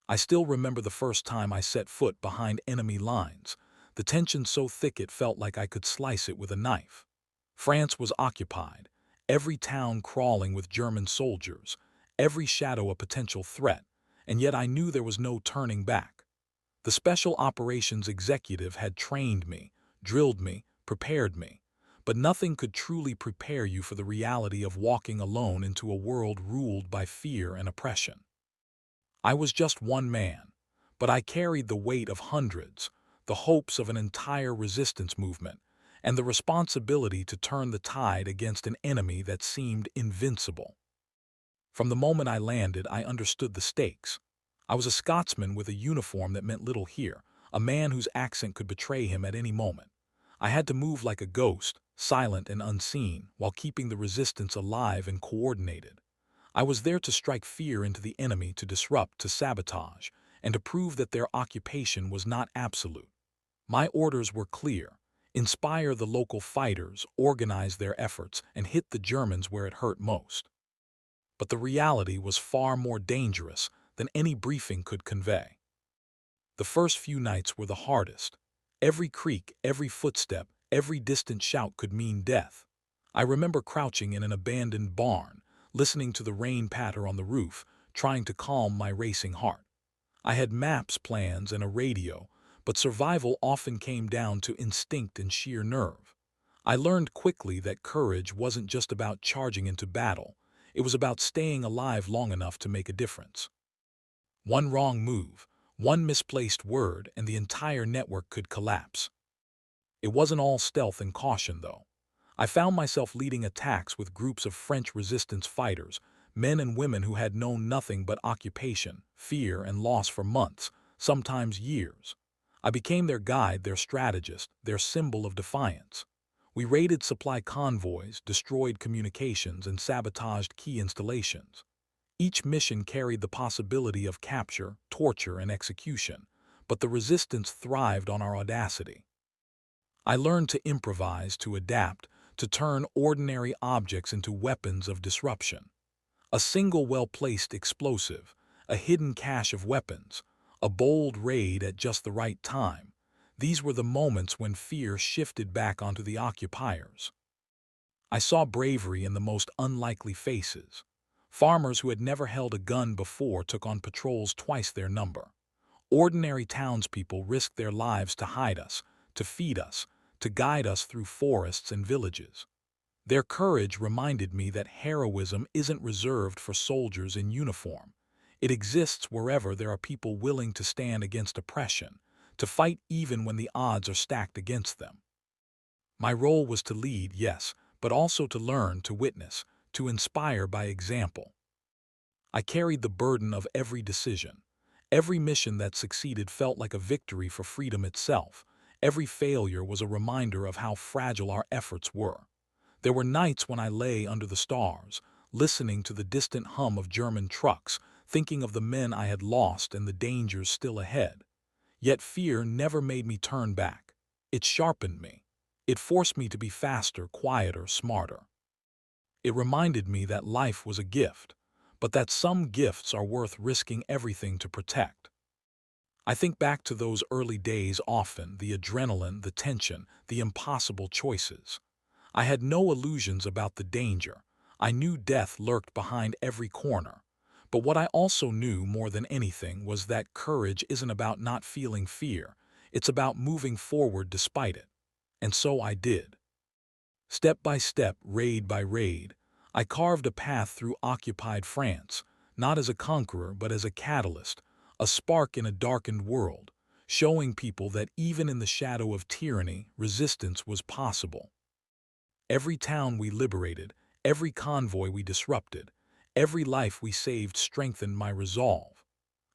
I still remember the first time I set foot behind enemy lines, the tension so thick it felt like I could slice it with a knife. France was occupied, every town crawling with German soldiers, every shadow a potential threat, and yet I knew there was no turning back. The Special Operations Executive had trained me, drilled me, prepared me, but nothing could truly prepare you for the reality of walking alone into a world ruled by fear and oppression. I was just one man, but I carried the weight of hundreds, the hopes of an entire resistance movement, and the responsibility to turn the tide against an enemy that seemed invincible. From the moment I landed, I understood the stakes. I was a Scotsman with a uniform that meant little here, a man whose accent could betray him at any moment. I had to move like a ghost, silent and unseen, while keeping the resistance alive and coordinated. I was there to strike fear into the enemy, to disrupt, to sabotage, and to prove that their occupation was not absolute. My orders were clear: inspire the local fighters, organize their efforts, and hit the Germans where it hurt most. But the reality was far more dangerous than any briefing could convey. The first few nights were the hardest. Every creak, every footstep, every distant shout could mean death. I remember crouching in an abandoned barn, listening to the rain patter on the roof, trying to calm my racing heart. I had maps, plans, and a radio, but survival often came down to instinct and sheer nerve. I learned quickly that courage wasn't just about charging into battle. It was about staying alive long enough to make a difference. One wrong move, one misplaced word, and the entire network could collapse. It wasn't all stealth and caution, though. I found myself leading attacks with groups of French resistance fighters, men and women who had known nothing but occupation, fear, and loss for months, sometimes years. I became their guide, their strategist, their symbol of defiance. We raided supply convoys, destroyed communications, and sabotaged key installations. Each mission carried the possibility of capture, torture, and execution, but the resistance thrived on our audacity. I learned to improvise, to adapt, to turn ordinary objects into weapons of disruption. A single well-placed explosive, a hidden cache of weapons, a bold raid at just the right time. These were the moments when fear shifted back onto the occupiers. I saw bravery in the most unlikely faces. Farmers who had never held a gun before took on patrols twice their number. Ordinary townspeople risked their lives to hide us, to feed us, to guide us through forests and villages. Their courage reminded me that heroism isn't reserved for soldiers in uniform. It exists wherever there are people willing to stand against oppression, to fight even when the odds are stacked against them. My role was to lead, yes, but also to learn, to witness, to inspire by example. I carried the burden of every decision. Every mission that succeeded felt like a victory for freedom itself. Every failure was a reminder of how fragile our efforts were. There were nights when I lay under the stars, listening to the distant hum of German trucks, thinking of the men I had lost and the dangers still ahead. Yet fear never made me turn back. It sharpened me. It forced me to be faster, quieter, smarter. It reminded me that life was a gift, but that some gifts are worth risking everything to protect. I think back to those early days often, the adrenaline, the tension, the impossible choices. I had no illusions about the danger. I knew death lurked behind every corner. But what I also knew more than anything was that courage isn't about not feeling fear. It's about moving forward despite it. And so I did. Step by step, raid by raid, I carved a path through occupied France, not as a conqueror but as a catalyst, a spark in a darkened world, showing people that even in the shadow of tyranny, resistance was possible. Every town we liberated, every convoy we disrupted, every life we saved strengthened my resolve.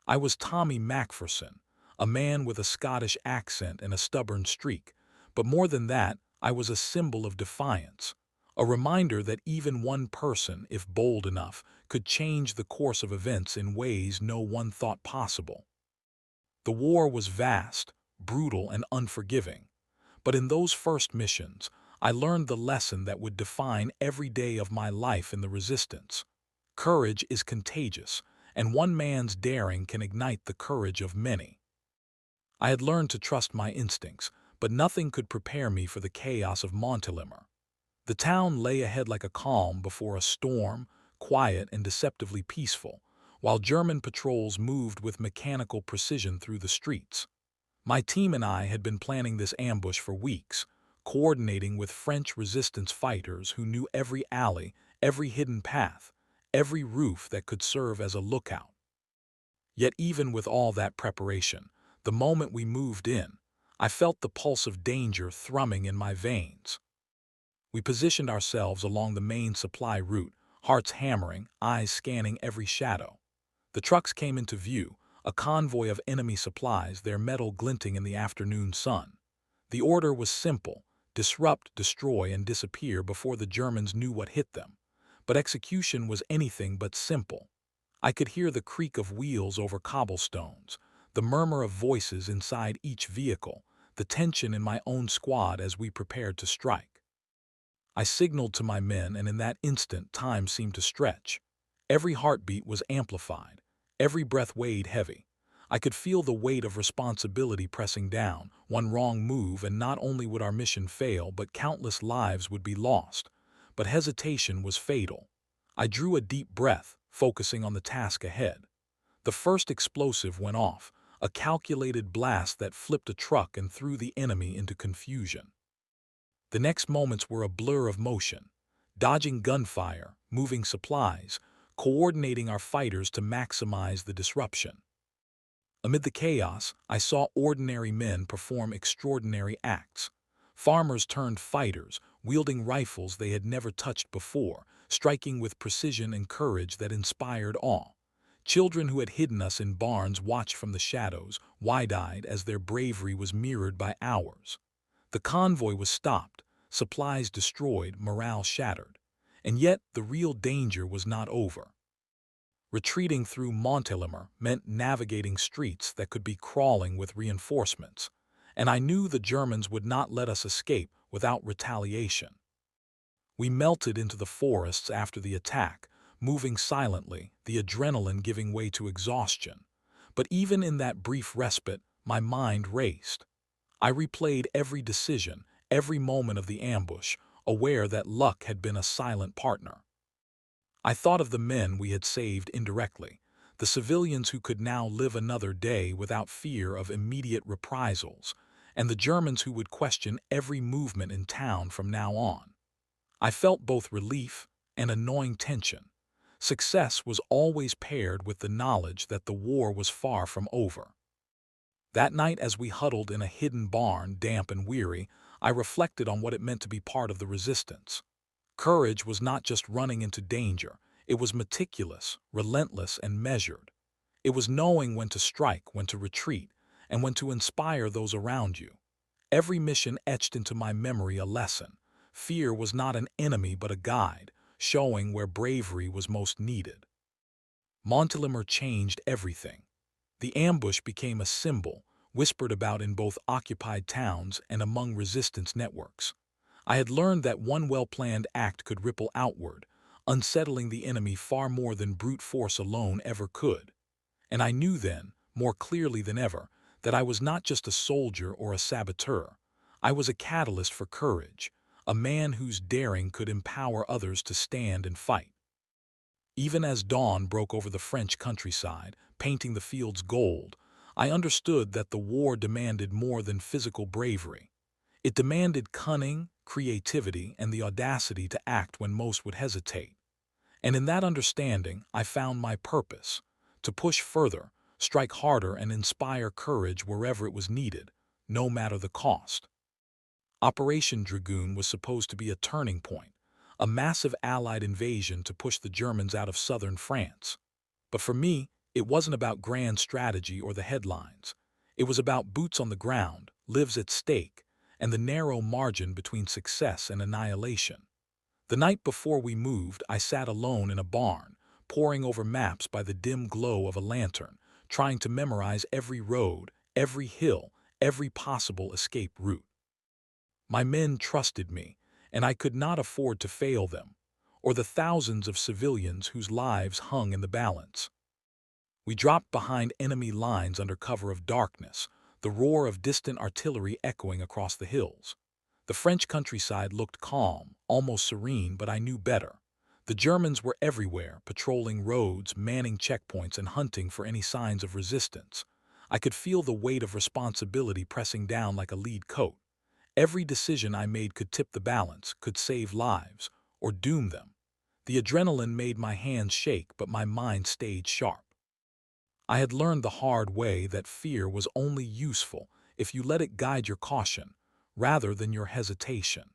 I was Tommy Macpherson, a man with a Scottish accent and a stubborn streak, but more than that, I was a symbol of defiance, a reminder that even one person, if bold enough, could change the course of events in ways no one thought possible. The war was vast, brutal, and unforgiving, but in those first missions, I learned the lesson that would define every day of my life in the resistance. Courage is contagious, and one man's daring can ignite the courage of many. I had learned to trust my instincts, but nothing could prepare me for the chaos of Montelimar. The town lay ahead like a calm before a storm, quiet and deceptively peaceful, while German patrols moved with mechanical precision through the streets. My team and I had been planning this ambush for weeks, coordinating with French resistance fighters who knew every alley, every hidden path, every roof that could serve as a lookout. Yet even with all that preparation, the moment we moved in, I felt the pulse of danger thrumming in my veins. We positioned ourselves along the main supply route, hearts hammering, eyes scanning every shadow. The trucks came into view, a convoy of enemy supplies, their metal glinting in the afternoon sun. The order was simple: disrupt, destroy, and disappear before the Germans knew what hit them. But execution was anything but simple. I could hear the creak of wheels over cobblestones, the murmur of voices inside each vehicle, the tension in my own squad as we prepared to strike. I signaled to my men, and in that instant time seemed to stretch. Every heartbeat was amplified, every breath weighed heavy. I could feel the weight of responsibility pressing down. One wrong move and not only would our mission fail, but countless lives would be lost. But hesitation was fatal. I drew a deep breath, focusing on the task ahead. The first explosive went off, a calculated blast that flipped a truck and threw the enemy into confusion. The next moments were a blur of motion, dodging gunfire, moving supplies, coordinating our fighters to maximize the disruption. Amid the chaos, I saw ordinary men perform extraordinary acts. Farmers turned fighters, wielding rifles they had never touched before, striking with precision and courage that inspired awe. Children who had hidden us in barns watched from the shadows, wide-eyed as their bravery was mirrored by ours. The convoy was stopped, supplies destroyed, morale shattered. And yet the real danger was not over. Retreating through Montelimar meant navigating streets that could be crawling with reinforcements, and I knew the Germans would not let us escape without retaliation. We melted into the forests after the attack, moving silently, the adrenaline giving way to exhaustion. But even in that brief respite, my mind raced. I replayed every decision, every moment of the ambush, aware that luck had been a silent partner. I thought of the men we had saved indirectly, the civilians who could now live another day without fear of immediate reprisals, and the Germans who would question every movement in town from now on. I felt both relief and a gnawing tension. Success was always paired with the knowledge that the war was far from over. That night, as we huddled in a hidden barn, damp and weary, I reflected on what it meant to be part of the resistance. Courage was not just running into danger, it was meticulous, relentless, and measured. It was knowing when to strike, when to retreat, and when to inspire those around you. Every mission etched into my memory a lesson. Fear was not an enemy but a guide, showing where bravery was most needed. Montelimar changed everything. The ambush became a symbol, whispered about in both occupied towns and among resistance networks. I had learned that one well-planned act could ripple outward, unsettling the enemy far more than brute force alone ever could. And I knew then, more clearly than ever, that I was not just a soldier or a saboteur. I was a catalyst for courage, a man whose daring could empower others to stand and fight. Even as dawn broke over the French countryside, painting the fields gold, I understood that the war demanded more than physical bravery. It demanded cunning, creativity, and the audacity to act when most would hesitate. And in that understanding, I found my purpose: to push further, strike harder, and inspire courage wherever it was needed, no matter the cost. Operation Dragoon was supposed to be a turning point, a massive Allied invasion to push the Germans out of southern France. But for me, it wasn't about grand strategy or the headlines. It was about boots on the ground, lives at stake, and the narrow margin between success and annihilation. The night before we moved, I sat alone in a barn, poring over maps by the dim glow of a lantern, trying to memorize every road, every hill, every possible escape route. My men trusted me, and I could not afford to fail them, or the thousands of civilians whose lives hung in the balance. We dropped behind enemy lines under cover of darkness, the roar of distant artillery echoing across the hills. The French countryside looked calm, almost serene, but I knew better. The Germans were everywhere, patrolling roads, manning checkpoints, and hunting for any signs of resistance. I could feel the weight of responsibility pressing down like a lead coat. Every decision I made could tip the balance, could save lives, or doom them. The adrenaline made my hands shake, but my mind stayed sharp. I had learned the hard way that fear was only useful if you let it guide your caution, rather than your hesitation.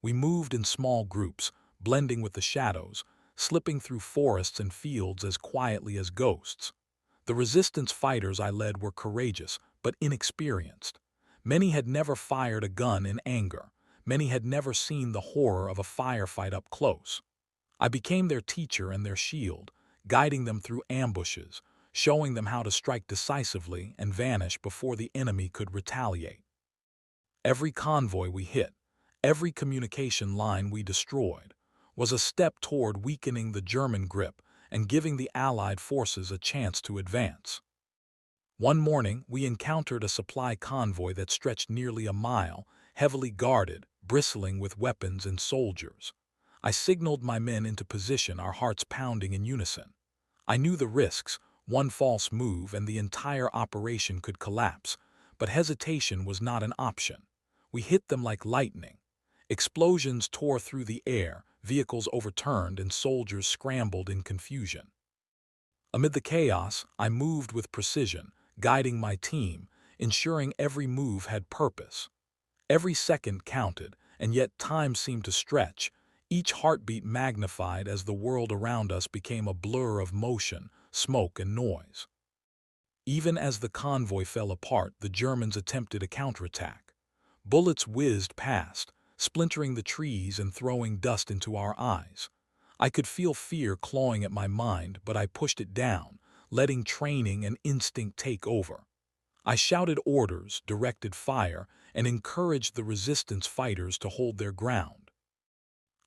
We moved in small groups, blending with the shadows, slipping through forests and fields as quietly as ghosts. The resistance fighters I led were courageous, but inexperienced. Many had never fired a gun in anger. Many had never seen the horror of a firefight up close. I became their teacher and their shield, guiding them through ambushes, showing them how to strike decisively and vanish before the enemy could retaliate. Every convoy we hit, every communication line we destroyed, was a step toward weakening the German grip and giving the Allied forces a chance to advance. One morning, we encountered a supply convoy that stretched nearly a mile, heavily guarded, bristling with weapons and soldiers. I signaled my men into position, our hearts pounding in unison. I knew the risks. One false move and the entire operation could collapse, but hesitation was not an option. We hit them like lightning. Explosions tore through the air, vehicles overturned, and soldiers scrambled in confusion. Amid the chaos, I moved with precision, guiding my team, ensuring every move had purpose. Every second counted, and yet time seemed to stretch, each heartbeat magnified as the world around us became a blur of motion, smoke, and noise. Even as the convoy fell apart, the Germans attempted a counterattack. Bullets whizzed past, splintering the trees and throwing dust into our eyes. I could feel fear clawing at my mind, but I pushed it down, letting training and instinct take over. I shouted orders, directed fire, and encouraged the resistance fighters to hold their ground.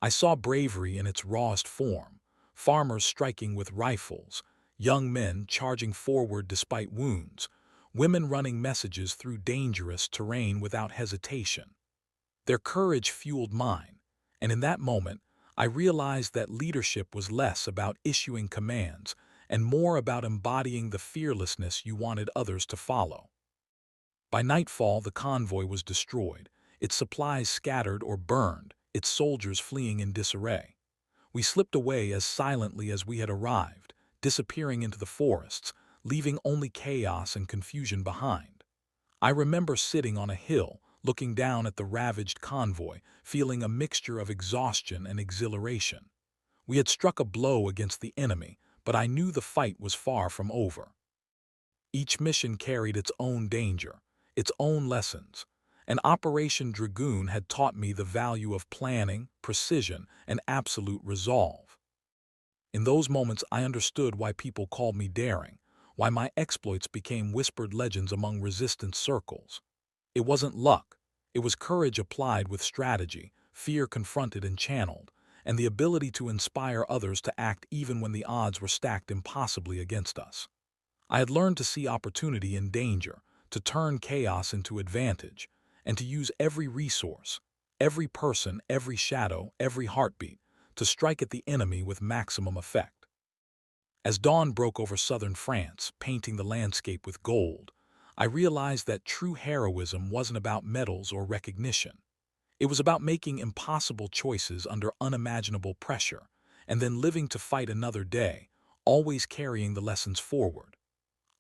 I saw bravery in its rawest form, farmers striking with rifles, young men charging forward despite wounds, women running messages through dangerous terrain without hesitation. Their courage fueled mine, and in that moment, I realized that leadership was less about issuing commands and more about embodying the fearlessness you wanted others to follow. By nightfall, the convoy was destroyed, its supplies scattered or burned, its soldiers fleeing in disarray. We slipped away as silently as we had arrived, disappearing into the forests, leaving only chaos and confusion behind. I remember sitting on a hill, looking down at the ravaged convoy, feeling a mixture of exhaustion and exhilaration. We had struck a blow against the enemy, but I knew the fight was far from over. Each mission carried its own danger, its own lessons, and Operation Dragoon had taught me the value of planning, precision, and absolute resolve. In those moments, I understood why people called me daring, why my exploits became whispered legends among resistance circles. It wasn't luck. It was courage applied with strategy, fear confronted and channeled, and the ability to inspire others to act even when the odds were stacked impossibly against us. I had learned to see opportunity in danger, to turn chaos into advantage, and to use every resource, every person, every shadow, every heartbeat, to strike at the enemy with maximum effect. As dawn broke over southern France, painting the landscape with gold, I realized that true heroism wasn't about medals or recognition. It was about making impossible choices under unimaginable pressure, and then living to fight another day, always carrying the lessons forward.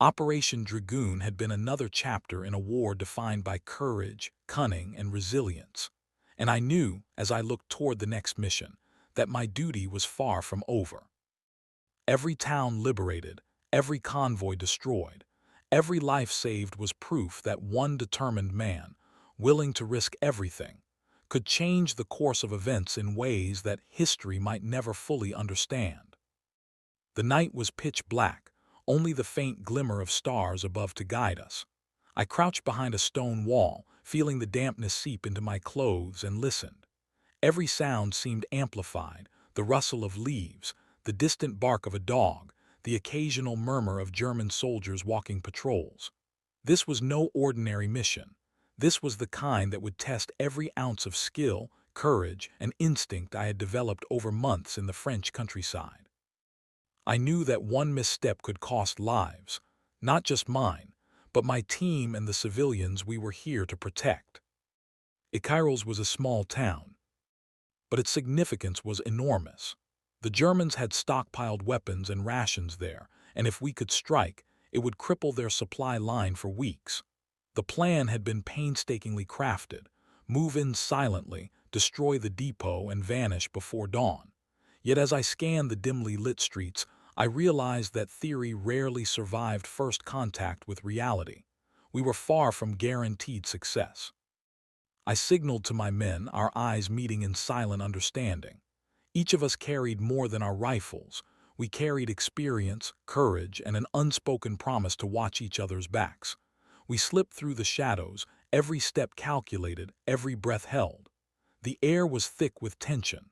Operation Dragoon had been another chapter in a war defined by courage, cunning, and resilience. And I knew, as I looked toward the next mission, that my duty was far from over. Every town liberated, every convoy destroyed, every life saved was proof that one determined man, willing to risk everything, could change the course of events in ways that history might never fully understand. The night was pitch black, only the faint glimmer of stars above to guide us. I crouched behind a stone wall, feeling the dampness seep into my clothes, and listened. Every sound seemed amplified, the rustle of leaves, the distant bark of a dog, the occasional murmur of German soldiers walking patrols. This was no ordinary mission. This was the kind that would test every ounce of skill, courage, and instinct I had developed over months in the French countryside. I knew that one misstep could cost lives, not just mine, but my team and the civilians we were here to protect. Iquiros was a small town, but its significance was enormous. The Germans had stockpiled weapons and rations there, and if we could strike, it would cripple their supply line for weeks. The plan had been painstakingly crafted: move in silently, destroy the depot, and vanish before dawn. Yet as I scanned the dimly lit streets, I realized that theory rarely survived first contact with reality. We were far from guaranteed success. I signaled to my men, our eyes meeting in silent understanding. Each of us carried more than our rifles. We carried experience, courage, and an unspoken promise to watch each other's backs. We slipped through the shadows, every step calculated, every breath held. The air was thick with tension.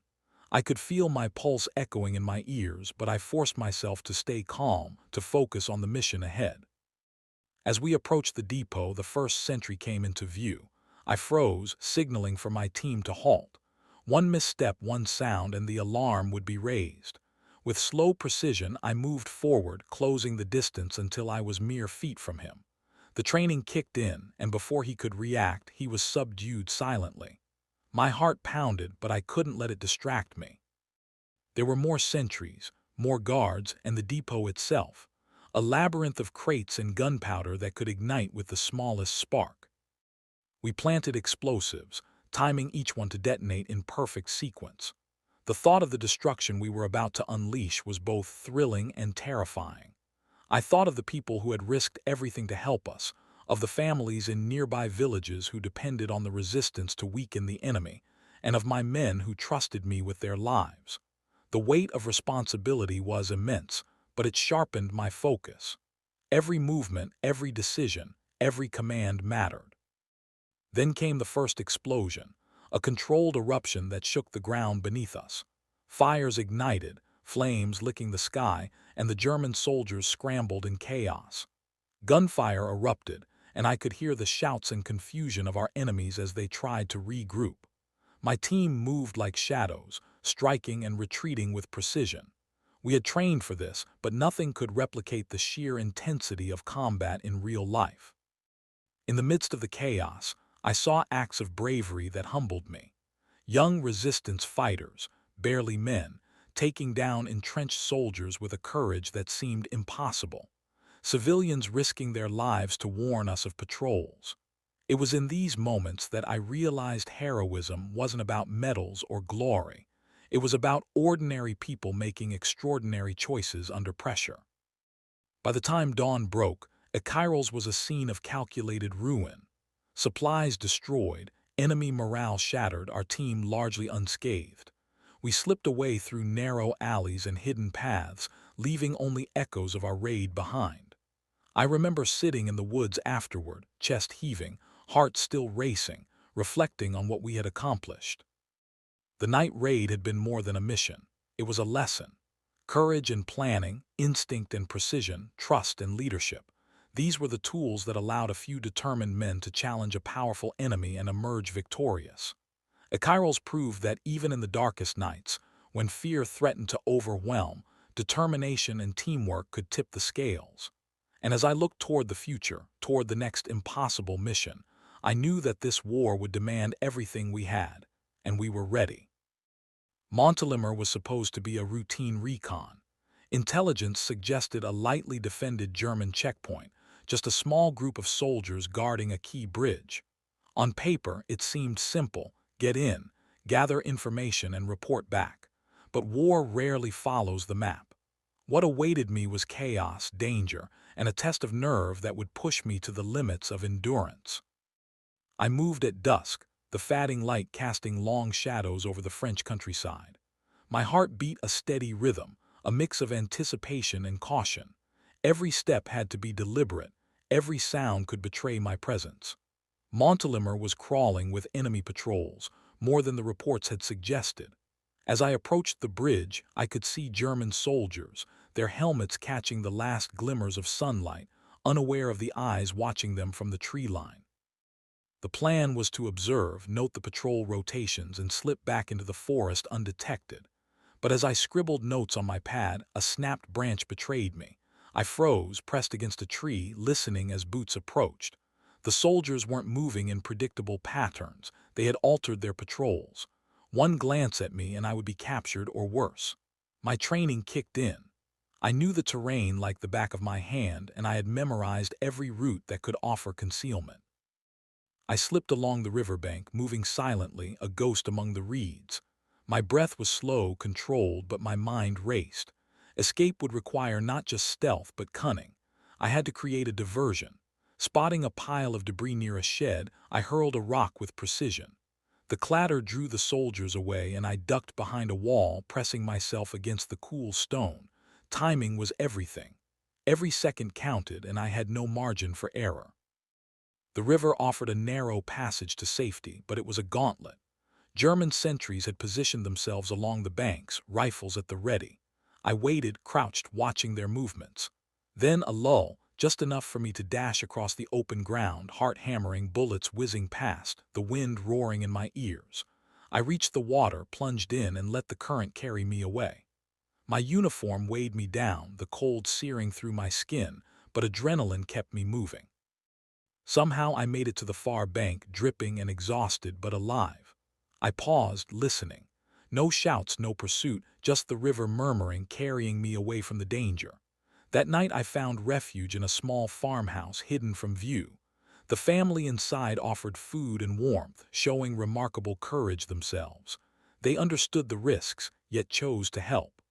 I could feel my pulse echoing in my ears, but I forced myself to stay calm, to focus on the mission ahead. As we approached the depot, the first sentry came into view. I froze, signaling for my team to halt. One misstep, one sound, and the alarm would be raised. With slow precision, I moved forward, closing the distance until I was mere feet from him. The training kicked in, and before he could react, he was subdued silently. My heart pounded, but I couldn't let it distract me. There were more sentries, more guards, and the depot itself, a labyrinth of crates and gunpowder that could ignite with the smallest spark. We planted explosives, timing each one to detonate in perfect sequence. The thought of the destruction we were about to unleash was both thrilling and terrifying. I thought of the people who had risked everything to help us, of the families in nearby villages who depended on the resistance to weaken the enemy, and of my men who trusted me with their lives. The weight of responsibility was immense, but it sharpened my focus. Every movement, every decision, every command mattered. Then came the first explosion, a controlled eruption that shook the ground beneath us. Fires ignited, flames licking the sky, and the German soldiers scrambled in chaos. Gunfire erupted, and I could hear the shouts and confusion of our enemies as they tried to regroup. My team moved like shadows, striking and retreating with precision. We had trained for this, but nothing could replicate the sheer intensity of combat in real life. In the midst of the chaos, I saw acts of bravery that humbled me. Young resistance fighters, barely men, taking down entrenched soldiers with a courage that seemed impossible. Civilians risking their lives to warn us of patrols. It was in these moments that I realized heroism wasn't about medals or glory. It was about ordinary people making extraordinary choices under pressure. By the time dawn broke, Iquiros was a scene of calculated ruin. Supplies destroyed, enemy morale shattered, our team largely unscathed. We slipped away through narrow alleys and hidden paths, leaving only echoes of our raid behind. I remember sitting in the woods afterward, chest heaving, heart still racing, reflecting on what we had accomplished. The night raid had been more than a mission. It was a lesson. Courage and planning, instinct and precision, trust and leadership. These were the tools that allowed a few determined men to challenge a powerful enemy and emerge victorious. Iquiros proved that even in the darkest nights, when fear threatened to overwhelm, determination and teamwork could tip the scales. And as I looked toward the future, toward the next impossible mission, I knew that this war would demand everything we had, and we were ready. Montélimar was supposed to be a routine recon. Intelligence suggested a lightly defended German checkpoint, just a small group of soldiers guarding a key bridge. On paper, it seemed simple: get in, gather information, and report back. But war rarely follows the map. What awaited me was chaos, danger, and a test of nerve that would push me to the limits of endurance. I moved at dusk, the fading light casting long shadows over the French countryside. My heart beat a steady rhythm, a mix of anticipation and caution. Every step had to be deliberate, every sound could betray my presence. Montélimar was crawling with enemy patrols, more than the reports had suggested. As I approached the bridge, I could see German soldiers, their helmets catching the last glimmers of sunlight, unaware of the eyes watching them from the tree line. The plan was to observe, note the patrol rotations, and slip back into the forest undetected. But as I scribbled notes on my pad, a snapped branch betrayed me. I froze, pressed against a tree, listening as boots approached. The soldiers weren't moving in predictable patterns. They had altered their patrols. One glance at me and I would be captured or worse. My training kicked in. I knew the terrain like the back of my hand, and I had memorized every route that could offer concealment. I slipped along the riverbank, moving silently, a ghost among the reeds. My breath was slow, controlled, but my mind raced. Escape would require not just stealth, but cunning. I had to create a diversion. Spotting a pile of debris near a shed, I hurled a rock with precision. The clatter drew the soldiers away, and I ducked behind a wall, pressing myself against the cool stone. Timing was everything. Every second counted, and I had no margin for error. The river offered a narrow passage to safety, but it was a gauntlet. German sentries had positioned themselves along the banks, rifles at the ready. I waited, crouched, watching their movements. Then a lull, just enough for me to dash across the open ground, heart hammering, bullets whizzing past, the wind roaring in my ears. I reached the water, plunged in, and let the current carry me away. My uniform weighed me down, the cold searing through my skin, but adrenaline kept me moving. Somehow I made it to the far bank, dripping and exhausted but alive. I paused, listening. No shouts, no pursuit, just the river murmuring, carrying me away from the danger. That night I found refuge in a small farmhouse hidden from view. The family inside offered food and warmth, showing remarkable courage themselves. They understood the risks, yet chose to help.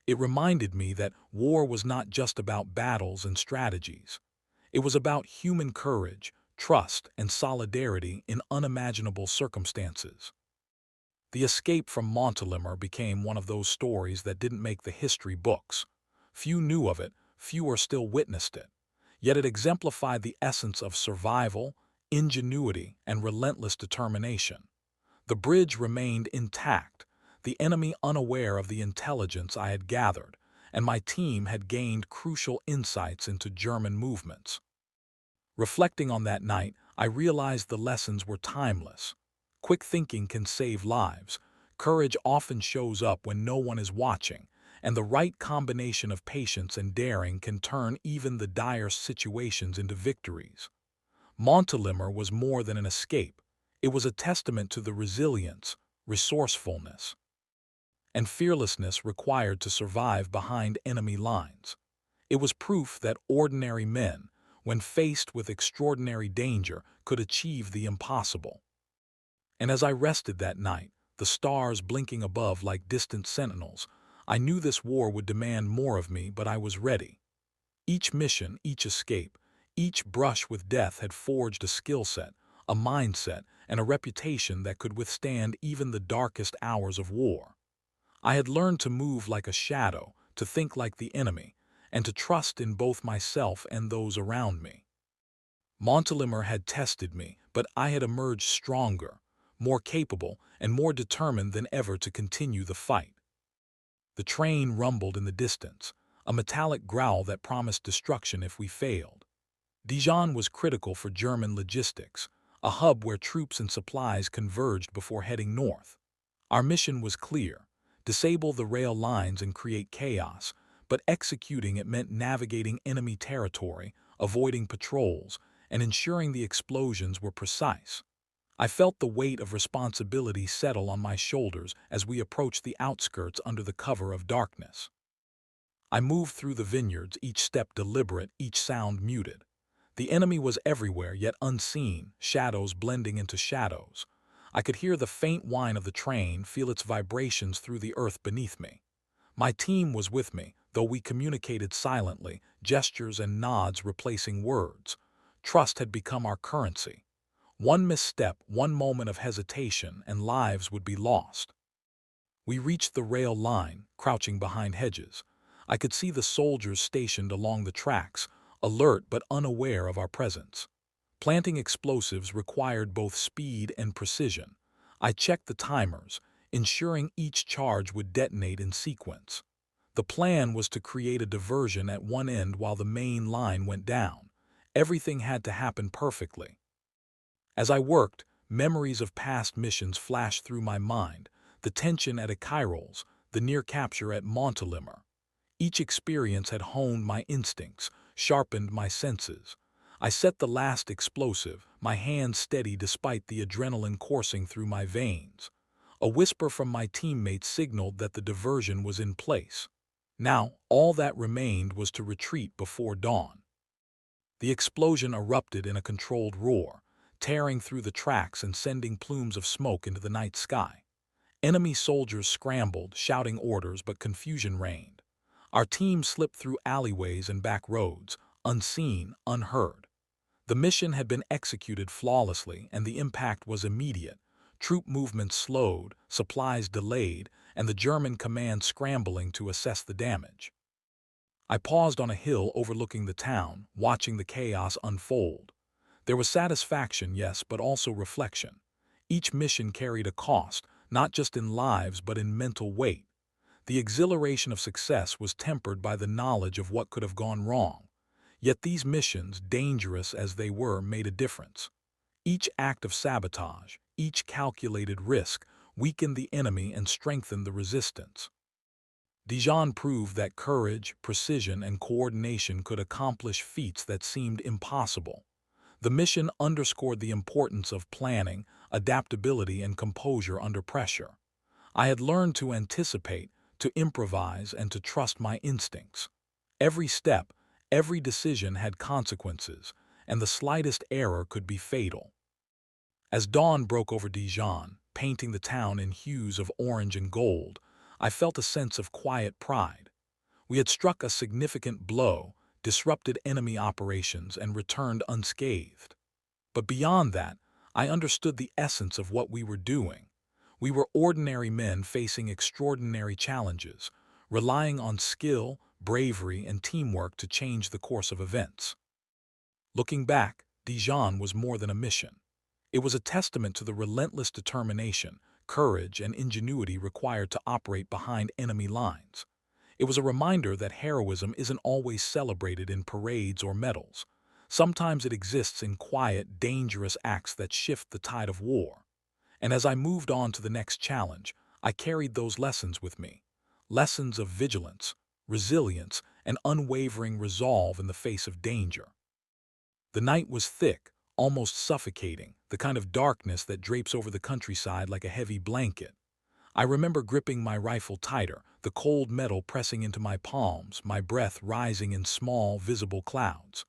It reminded me that war was not just about battles and strategies. It was about human courage, trust, and solidarity in unimaginable circumstances. The escape from Montelimar became one of those stories that didn't make the history books. Few knew of it, fewer still witnessed it. Yet it exemplified the essence of survival, ingenuity, and relentless determination. The bridge remained intact, the enemy unaware of the intelligence I had gathered, and my team had gained crucial insights into German movements. Reflecting on that night, I realized the lessons were timeless. Quick thinking can save lives. Courage often shows up when no one is watching, and the right combination of patience and daring can turn even the direst situations into victories. Montelimar was more than an escape. It was a testament to the resilience, resourcefulness, and fearlessness required to survive behind enemy lines. It was proof that ordinary men, when faced with extraordinary danger, could achieve the impossible. And as I rested that night, the stars blinking above like distant sentinels, I knew this war would demand more of me, but I was ready. Each mission, each escape, each brush with death had forged a skill set, a mindset, and a reputation that could withstand even the darkest hours of war. I had learned to move like a shadow, to think like the enemy, and to trust in both myself and those around me. Montelimar had tested me, but I had emerged stronger, more capable, and more determined than ever to continue the fight. The train rumbled in the distance, a metallic growl that promised destruction if we failed. Dijon was critical for German logistics, a hub where troops and supplies converged before heading north. Our mission was clear: disable the rail lines and create chaos, but executing it meant navigating enemy territory, avoiding patrols, and ensuring the explosions were precise. I felt the weight of responsibility settle on my shoulders as we approached the outskirts under the cover of darkness. I moved through the vineyards, each step deliberate, each sound muted. The enemy was everywhere, yet unseen, shadows blending into shadows. I could hear the faint whine of the train, feel its vibrations through the earth beneath me. My team was with me, though we communicated silently, gestures and nods replacing words. Trust had become our currency. One misstep, one moment of hesitation, and lives would be lost. We reached the rail line, crouching behind hedges. I could see the soldiers stationed along the tracks, alert but unaware of our presence. Planting explosives required both speed and precision. I checked the timers, ensuring each charge would detonate in sequence. The plan was to create a diversion at one end while the main line went down. Everything had to happen perfectly. As I worked, memories of past missions flashed through my mind, the tension at Kairos, the near capture at Montelimar. Each experience had honed my instincts, sharpened my senses. I set the last explosive, my hand steady despite the adrenaline coursing through my veins. A whisper from my teammates signaled that the diversion was in place. Now, all that remained was to retreat before dawn. The explosion erupted in a controlled roar, tearing through the tracks and sending plumes of smoke into the night sky. Enemy soldiers scrambled, shouting orders, but confusion reigned. Our team slipped through alleyways and back roads, unseen, unheard. The mission had been executed flawlessly, and the impact was immediate. Troop movements slowed, supplies delayed, and the German command scrambling to assess the damage. I paused on a hill overlooking the town, watching the chaos unfold. There was satisfaction, yes, but also reflection. Each mission carried a cost, not just in lives but in mental weight. The exhilaration of success was tempered by the knowledge of what could have gone wrong. Yet these missions, dangerous as they were, made a difference. Each act of sabotage, each calculated risk, weakened the enemy and strengthened the resistance. Dijon proved that courage, precision, and coordination could accomplish feats that seemed impossible. The mission underscored the importance of planning, adaptability, and composure under pressure. I had learned to anticipate, to improvise, and to trust my instincts. Every step, every decision had consequences, and the slightest error could be fatal. As dawn broke over Dijon, painting the town in hues of orange and gold, I felt a sense of quiet pride. We had struck a significant blow, disrupted enemy operations, and returned unscathed. But beyond that, I understood the essence of what we were doing. We were ordinary men facing extraordinary challenges, relying on skill, bravery, and teamwork to change the course of events. Looking back, Dijon was more than a mission. It was a testament to the relentless determination, courage, and ingenuity required to operate behind enemy lines. It was a reminder that heroism isn't always celebrated in parades or medals. Sometimes it exists in quiet, dangerous acts that shift the tide of war. And as I moved on to the next challenge, I carried those lessons with me. Lessons of vigilance, resilience, and unwavering resolve in the face of danger. The night was thick, almost suffocating, the kind of darkness that drapes over the countryside like a heavy blanket. I remember gripping my rifle tighter, the cold metal pressing into my palms, my breath rising in small, visible clouds.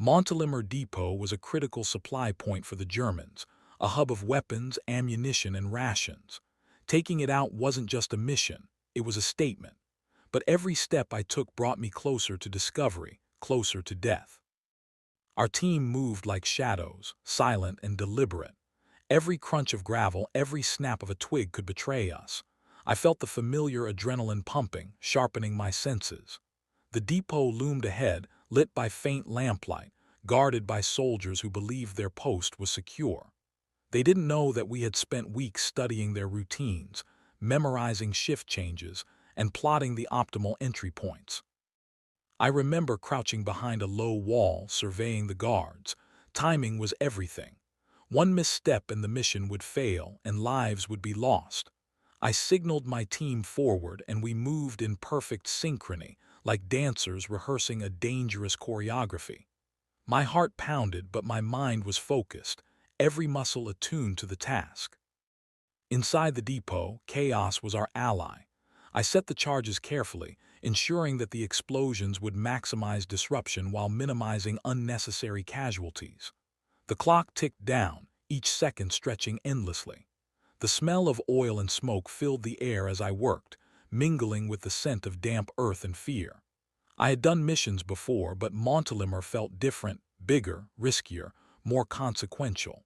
Montelimar Depot was a critical supply point for the Germans, a hub of weapons, ammunition, and rations. Taking it out wasn't just a mission, it was a statement. But every step I took brought me closer to discovery, closer to death. Our team moved like shadows, silent and deliberate. Every crunch of gravel, every snap of a twig could betray us. I felt the familiar adrenaline pumping, sharpening my senses. The depot loomed ahead, lit by faint lamplight, guarded by soldiers who believed their post was secure. They didn't know that we had spent weeks studying their routines, memorizing shift changes, and plotting the optimal entry points. I remember crouching behind a low wall, surveying the guards. Timing was everything. One misstep and the mission would fail, and lives would be lost. I signaled my team forward, and we moved in perfect synchrony, like dancers rehearsing a dangerous choreography. My heart pounded, but my mind was focused, every muscle attuned to the task. Inside the depot, chaos was our ally. I set the charges carefully, ensuring that the explosions would maximize disruption while minimizing unnecessary casualties. The clock ticked down, each second stretching endlessly. The smell of oil and smoke filled the air as I worked, mingling with the scent of damp earth and fear. I had done missions before, but Montelimar felt different, bigger, riskier, more consequential.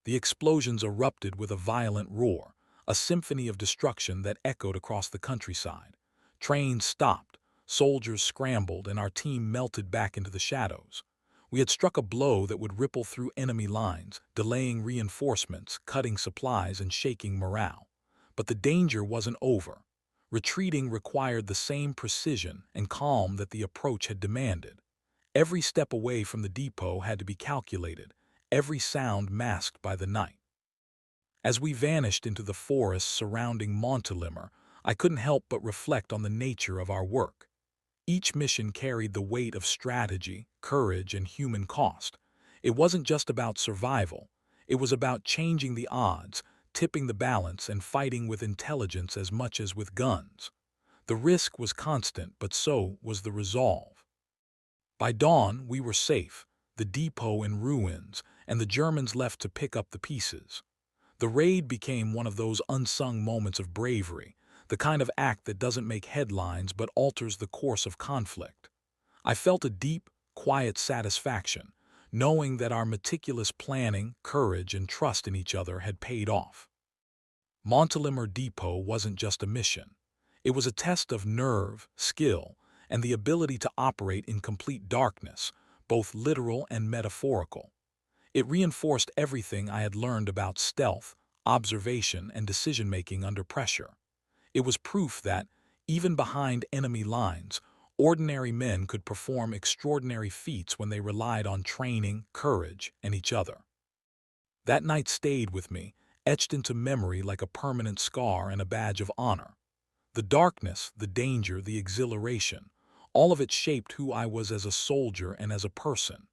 The explosions erupted with a violent roar, a symphony of destruction that echoed across the countryside. Trains stopped, soldiers scrambled, and our team melted back into the shadows. We had struck a blow that would ripple through enemy lines, delaying reinforcements, cutting supplies, and shaking morale. But the danger wasn't over. Retreating required the same precision and calm that the approach had demanded. Every step away from the depot had to be calculated, every sound masked by the night. As we vanished into the forests surrounding Montelimar, I couldn't help but reflect on the nature of our work. Each mission carried the weight of strategy, courage, and human cost. It wasn't just about survival. It was about changing the odds, tipping the balance, and fighting with intelligence as much as with guns. The risk was constant, but so was the resolve. By dawn, we were safe, the depot in ruins, and the Germans left to pick up the pieces. The raid became one of those unsung moments of bravery, the kind of act that doesn't make headlines but alters the course of conflict. I felt a deep, quiet satisfaction, knowing that our meticulous planning, courage, and trust in each other had paid off. Montelimar Depot wasn't just a mission. It was a test of nerve, skill, and the ability to operate in complete darkness, both literal and metaphorical. It reinforced everything I had learned about stealth, observation, and decision-making under pressure. It was proof that, even behind enemy lines, ordinary men could perform extraordinary feats when they relied on training, courage, and each other. That night stayed with me, etched into memory like a permanent scar and a badge of honor. The darkness, the danger, the exhilaration, all of it shaped who I was as a soldier and as a person.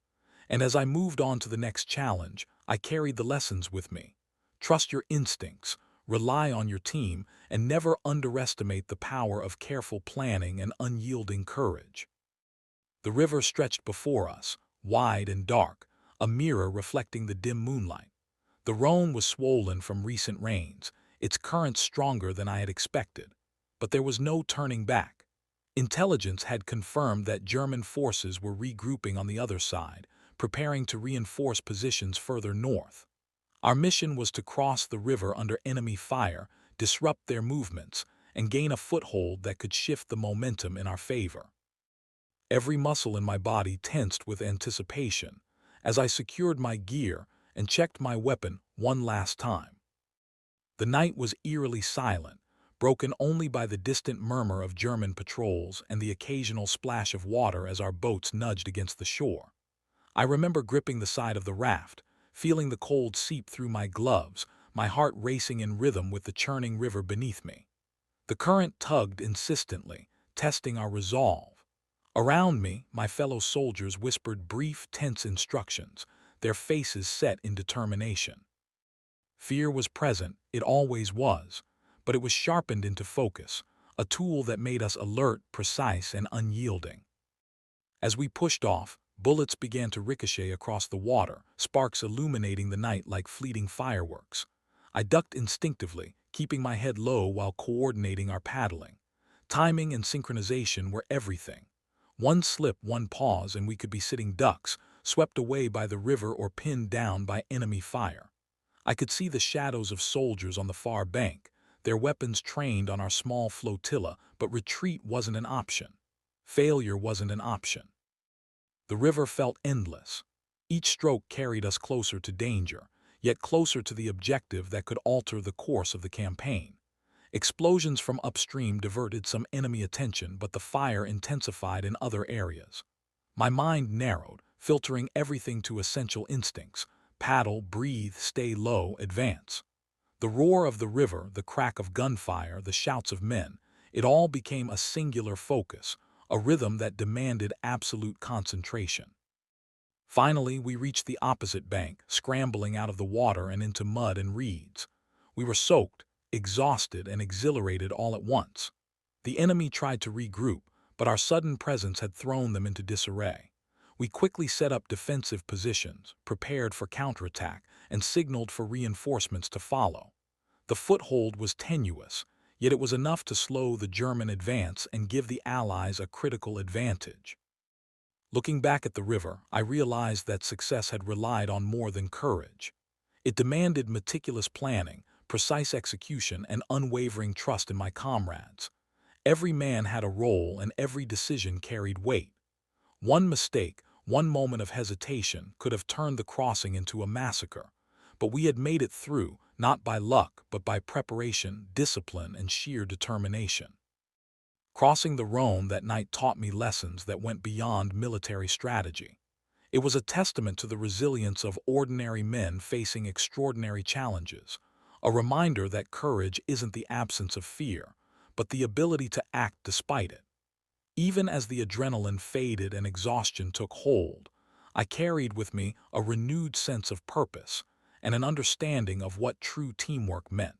And as I moved on to the next challenge, I carried the lessons with me. Trust your instincts, rely on your team, and never underestimate the power of careful planning and unyielding courage. The river stretched before us, wide and dark, a mirror reflecting the dim moonlight. The Rhone was swollen from recent rains, its currents stronger than I had expected. But there was no turning back. Intelligence had confirmed that German forces were regrouping on the other side, preparing to reinforce positions further north. Our mission was to cross the river under enemy fire, disrupt their movements, and gain a foothold that could shift the momentum in our favor. Every muscle in my body tensed with anticipation as I secured my gear and checked my weapon one last time. The night was eerily silent, broken only by the distant murmur of German patrols and the occasional splash of water as our boats nudged against the shore. I remember gripping the side of the raft, feeling the cold seep through my gloves, my heart racing in rhythm with the churning river beneath me. The current tugged insistently, testing our resolve. Around me, my fellow soldiers whispered brief, tense instructions, their faces set in determination. Fear was present, it always was, but it was sharpened into focus, a tool that made us alert, precise, and unyielding. As we pushed off, bullets began to ricochet across the water, sparks illuminating the night like fleeting fireworks. I ducked instinctively, keeping my head low while coordinating our paddling. Timing and synchronization were everything. One slip, one pause, and we could be sitting ducks, swept away by the river or pinned down by enemy fire. I could see the shadows of soldiers on the far bank, their weapons trained on our small flotilla, but retreat wasn't an option. Failure wasn't an option. The river felt endless. Each stroke carried us closer to danger, yet closer to the objective that could alter the course of the campaign. Explosions from upstream diverted some enemy attention, but the fire intensified in other areas. My mind narrowed, filtering everything to essential instincts: paddle, breathe, stay low, advance. The roar of the river, the crack of gunfire, the shouts of men, it all became a singular focus, a rhythm that demanded absolute concentration. Finally, we reached the opposite bank, scrambling out of the water and into mud and reeds. We were soaked, exhausted, and exhilarated all at once. The enemy tried to regroup, but our sudden presence had thrown them into disarray. We quickly set up defensive positions, prepared for counterattack, and signaled for reinforcements to follow. The foothold was tenuous, yet it was enough to slow the German advance and give the Allies a critical advantage. Looking back at the river, I realized that success had relied on more than courage. It demanded meticulous planning, precise execution, and unwavering trust in my comrades. Every man had a role and every decision carried weight. One mistake, one moment of hesitation could have turned the crossing into a massacre. But we had made it through, not by luck, but by preparation, discipline, and sheer determination. Crossing the Rhone that night taught me lessons that went beyond military strategy. It was a testament to the resilience of ordinary men facing extraordinary challenges, a reminder that courage isn't the absence of fear, but the ability to act despite it. Even as the adrenaline faded and exhaustion took hold, I carried with me a renewed sense of purpose and an understanding of what true teamwork meant.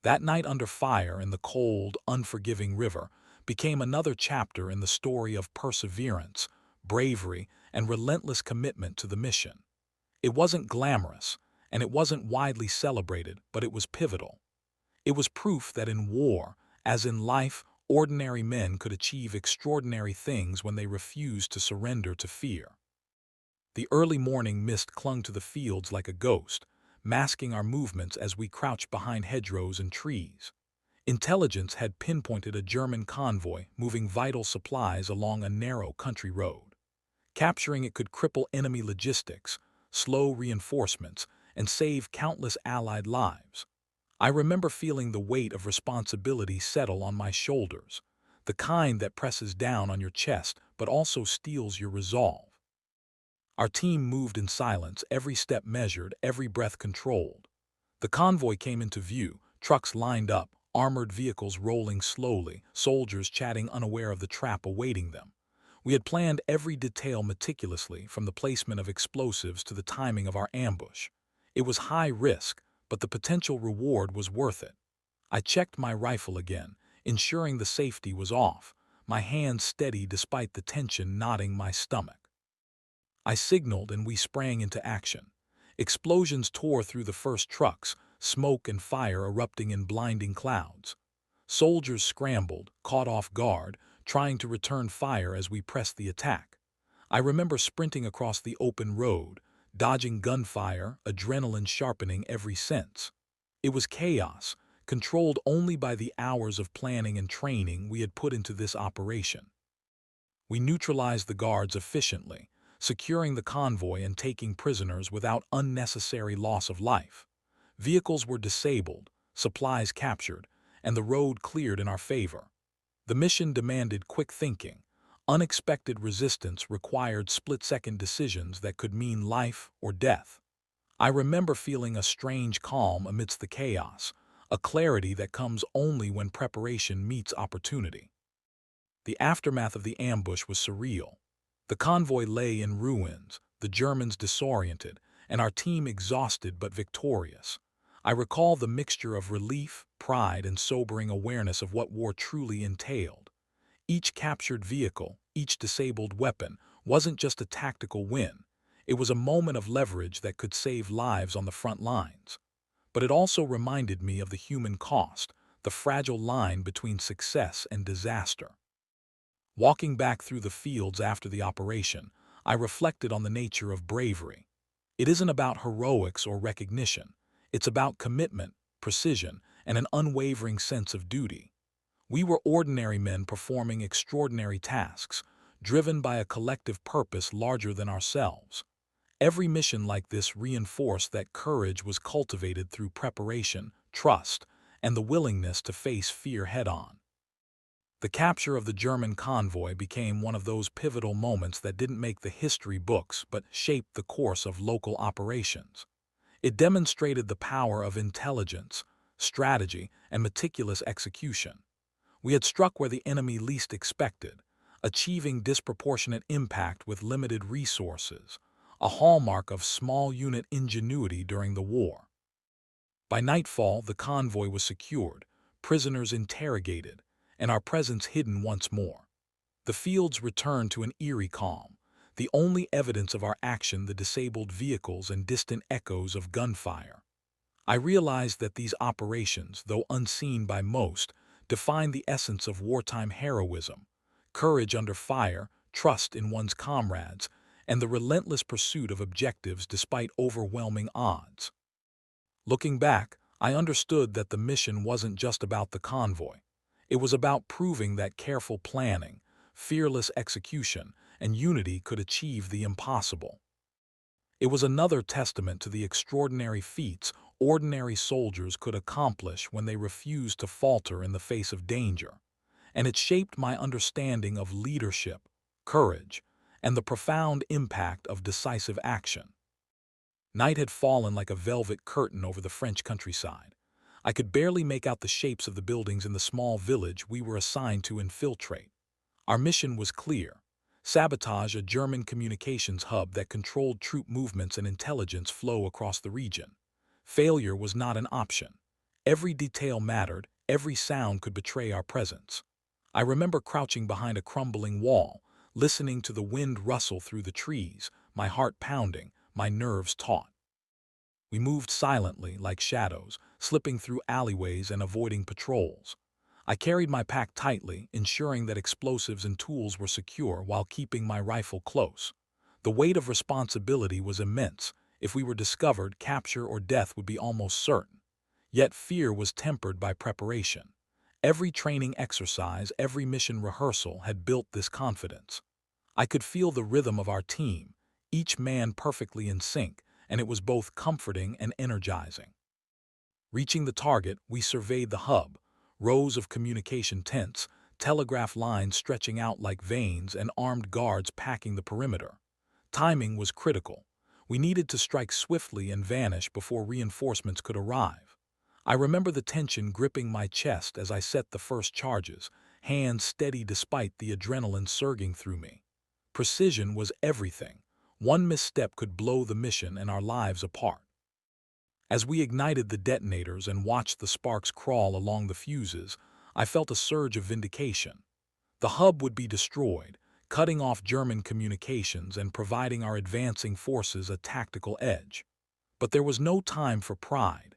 That night under fire in the cold, unforgiving river became another chapter in the story of perseverance, bravery, and relentless commitment to the mission. It wasn't glamorous, and it wasn't widely celebrated, but it was pivotal. It was proof that in war, as in life, ordinary men could achieve extraordinary things when they refused to surrender to fear. The early morning mist clung to the fields like a ghost, masking our movements as we crouched behind hedgerows and trees. Intelligence had pinpointed a German convoy moving vital supplies along a narrow country road. Capturing it could cripple enemy logistics, slow reinforcements, and save countless Allied lives. I remember feeling the weight of responsibility settle on my shoulders, the kind that presses down on your chest but also steels your resolve. Our team moved in silence, every step measured, every breath controlled. The convoy came into view, trucks lined up, armored vehicles rolling slowly, soldiers chatting unaware of the trap awaiting them. We had planned every detail meticulously, from the placement of explosives to the timing of our ambush. It was high risk, but the potential reward was worth it. I checked my rifle again, ensuring the safety was off, my hands steady despite the tension knotting my stomach. I signaled and we sprang into action. Explosions tore through the first trucks, smoke and fire erupting in blinding clouds. Soldiers scrambled, caught off guard, trying to return fire as we pressed the attack. I remember sprinting across the open road, dodging gunfire, adrenaline sharpening every sense. It was chaos, controlled only by the hours of planning and training we had put into this operation. We neutralized the guards efficiently, securing the convoy and taking prisoners without unnecessary loss of life. Vehicles were disabled, supplies captured, and the road cleared in our favor. The mission demanded quick thinking. Unexpected resistance required split-second decisions that could mean life or death. I remember feeling a strange calm amidst the chaos, a clarity that comes only when preparation meets opportunity. The aftermath of the ambush was surreal. The convoy lay in ruins, the Germans disoriented, and our team exhausted but victorious. I recall the mixture of relief, pride, and sobering awareness of what war truly entailed. Each captured vehicle, each disabled weapon, wasn't just a tactical win. It was a moment of leverage that could save lives on the front lines. But it also reminded me of the human cost, the fragile line between success and disaster. Walking back through the fields after the operation, I reflected on the nature of bravery. It isn't about heroics or recognition. It's about commitment, precision, and an unwavering sense of duty. We were ordinary men performing extraordinary tasks, driven by a collective purpose larger than ourselves. Every mission like this reinforced that courage was cultivated through preparation, trust, and the willingness to face fear head-on. The capture of the German convoy became one of those pivotal moments that didn't make the history books but shaped the course of local operations. It demonstrated the power of intelligence, strategy, and meticulous execution. We had struck where the enemy least expected, achieving disproportionate impact with limited resources, a hallmark of small unit ingenuity during the war. By nightfall, the convoy was secured, prisoners interrogated, and our presence hidden once more. The fields returned to an eerie calm, the only evidence of our action the disabled vehicles and distant echoes of gunfire. I realized that these operations, though unseen by most, define the essence of wartime heroism: courage under fire, trust in one's comrades, and the relentless pursuit of objectives despite overwhelming odds. Looking back, I understood that the mission wasn't just about the convoy. It was about proving that careful planning, fearless execution, and unity could achieve the impossible. It was another testament to the extraordinary feats ordinary soldiers could accomplish when they refused to falter in the face of danger. and it shaped my understanding of leadership, courage, and the profound impact of decisive action. Night had fallen like a velvet curtain over the French countryside. I could barely make out the shapes of the buildings in the small village we were assigned to infiltrate. Our mission was clear: sabotage a German communications hub that controlled troop movements and intelligence flow across the region. Failure was not an option. Every detail mattered, every sound could betray our presence. I remember crouching behind a crumbling wall, listening to the wind rustle through the trees, my heart pounding, my nerves taut. We moved silently, like shadows, slipping through alleyways and avoiding patrols. I carried my pack tightly, ensuring that explosives and tools were secure while keeping my rifle close. The weight of responsibility was immense. If we were discovered, capture or death would be almost certain. Yet fear was tempered by preparation. Every training exercise, every mission rehearsal had built this confidence. I could feel the rhythm of our team, each man perfectly in sync, and it was both comforting and energizing. Reaching the target, we surveyed the hub: rows of communication tents, telegraph lines stretching out like veins, and armed guards packing the perimeter. Timing was critical. We needed to strike swiftly and vanish before reinforcements could arrive. I remember the tension gripping my chest as I set the first charges, hands steady despite the adrenaline surging through me. Precision was everything. One misstep could blow the mission and our lives apart. As we ignited the detonators and watched the sparks crawl along the fuses, I felt a surge of vindication. The hub would be destroyed, cutting off German communications and providing our advancing forces a tactical edge. But there was no time for pride.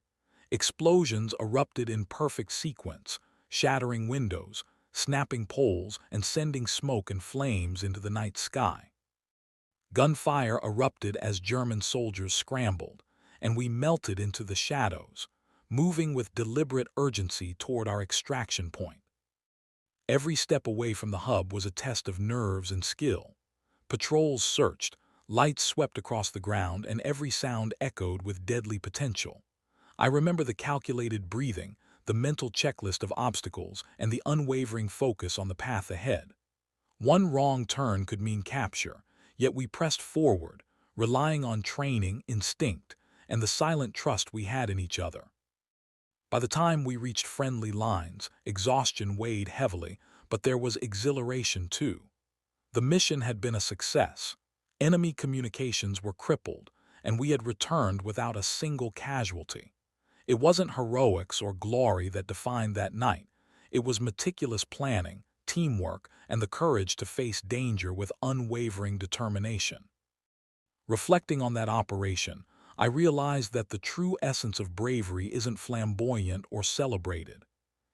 Explosions erupted in perfect sequence, shattering windows, snapping poles, and sending smoke and flames into the night sky. Gunfire erupted as German soldiers scrambled, and we melted into the shadows, moving with deliberate urgency toward our extraction point. Every step away from the hub was a test of nerves and skill. Patrols searched, lights swept across the ground, and every sound echoed with deadly potential. I remember the calculated breathing, the mental checklist of obstacles, and the unwavering focus on the path ahead. One wrong turn could mean capture, yet we pressed forward, relying on training, instinct, and the silent trust we had in each other. By the time we reached friendly lines, exhaustion weighed heavily, but there was exhilaration too. The mission had been a success. Enemy communications were crippled, and we had returned without a single casualty. It wasn't heroics or glory that defined that night. It was meticulous planning, teamwork, and the courage to face danger with unwavering determination. Reflecting on that operation, I realized that the true essence of bravery isn't flamboyant or celebrated.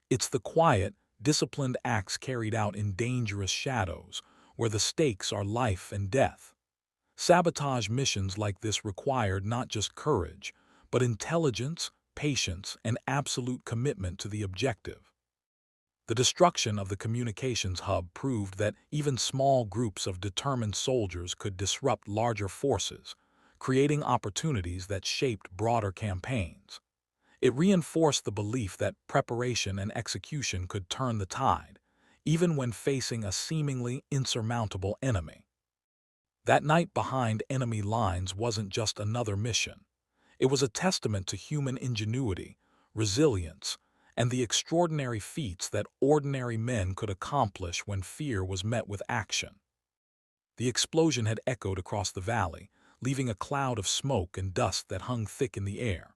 It's the quiet, disciplined acts carried out in dangerous shadows, where the stakes are life and death. Sabotage missions like this required not just courage, but intelligence, patience, and absolute commitment to the objective. The destruction of the communications hub proved that even small groups of determined soldiers could disrupt larger forces, creating opportunities that shaped broader campaigns. It reinforced the belief that preparation and execution could turn the tide, even when facing a seemingly insurmountable enemy. That night behind enemy lines wasn't just another mission. It was a testament to human ingenuity, resilience, and the extraordinary feats that ordinary men could accomplish when fear was met with action. The explosion had echoed across the valley, leaving a cloud of smoke and dust that hung thick in the air.